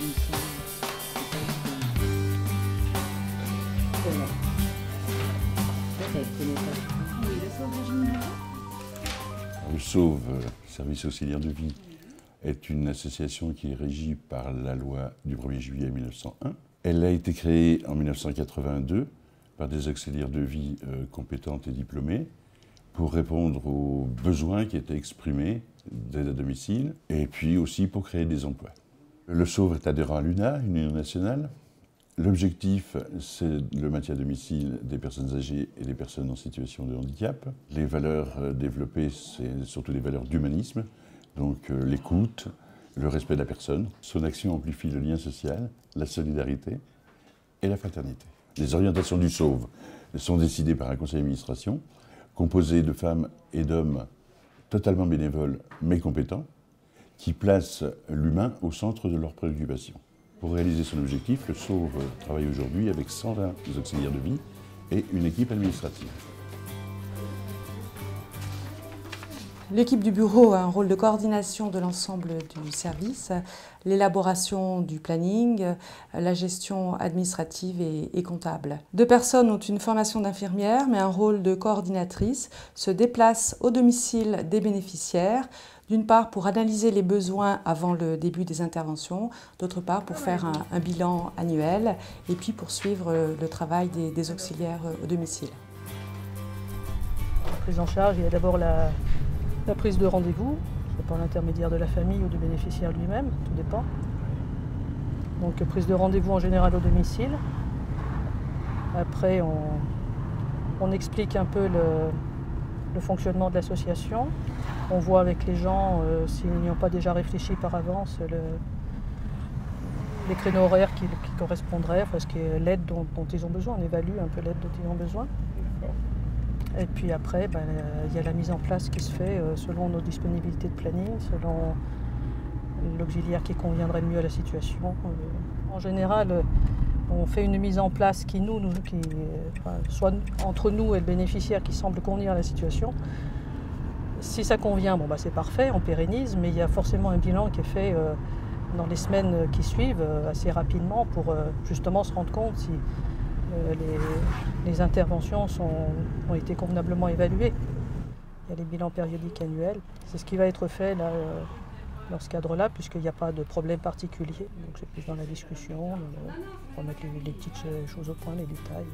Il me semble. Voilà. Peut-être, je connais pas. Oui, le Sauve Régime Général. Le SAUV, Service auxiliaire de vie, est une association qui est régie par la loi du 1er juillet 1901. Elle a été créée en 1982 par des auxiliaires de vie compétentes et diplômées pour répondre aux besoins qui étaient exprimés d'aide à domicile et puis aussi pour créer des emplois. Le SAUV est adhérent à l'UNA, une union nationale. L'objectif, c'est le maintien à domicile des personnes âgées et des personnes en situation de handicap. Les valeurs développées, c'est surtout des valeurs d'humanisme, donc l'écoute, le respect de la personne. Son action amplifie le lien social, la solidarité et la fraternité. Les orientations du SAUV sont décidées par un conseil d'administration composé de femmes et d'hommes totalement bénévoles mais compétents qui placent l'humain au centre de leurs préoccupations. Pour réaliser son objectif, le SAUV travaille aujourd'hui avec 120 auxiliaires de vie et une équipe administrative. L'équipe du bureau a un rôle de coordination de l'ensemble du service, l'élaboration du planning, la gestion administrative et comptable. 2 personnes ont une formation d'infirmière mais un rôle de coordinatrice, se déplacent au domicile des bénéficiaires, d'une part pour analyser les besoins avant le début des interventions, d'autre part pour faire un bilan annuel et puis pour suivre le travail des auxiliaires au domicile. La prise en charge, il y a d'abord la prise de rendez-vous, soit par l'intermédiaire de la famille ou du bénéficiaire lui-même, tout dépend. Donc prise de rendez-vous en général au domicile. Après, on explique un peu le fonctionnement de l'association. On voit avec les gens s'ils n'y ont pas déjà réfléchi par avance les créneaux horaires qui correspondraient, enfin, l'aide dont ils ont besoin. On évalue un peu l'aide dont ils ont besoin. Et puis après, il y a la mise en place qui se fait selon nos disponibilités de planning, selon l'auxiliaire qui conviendrait le mieux à la situation. En général, on fait une mise en place qui soit entre nous et le bénéficiaire qui semble convenir à la situation. Si ça convient, c'est parfait, on pérennise, mais il y a forcément un bilan qui est fait dans les semaines qui suivent assez rapidement pour justement se rendre compte si les interventions ont été convenablement évaluées. Il y a les bilans périodiques annuels. C'est ce qui va être fait là, dans ce cadre-là, puisqu'il n'y a pas de problème particulier. Donc c'est plus dans la discussion, remettre les petites choses au point, les détails.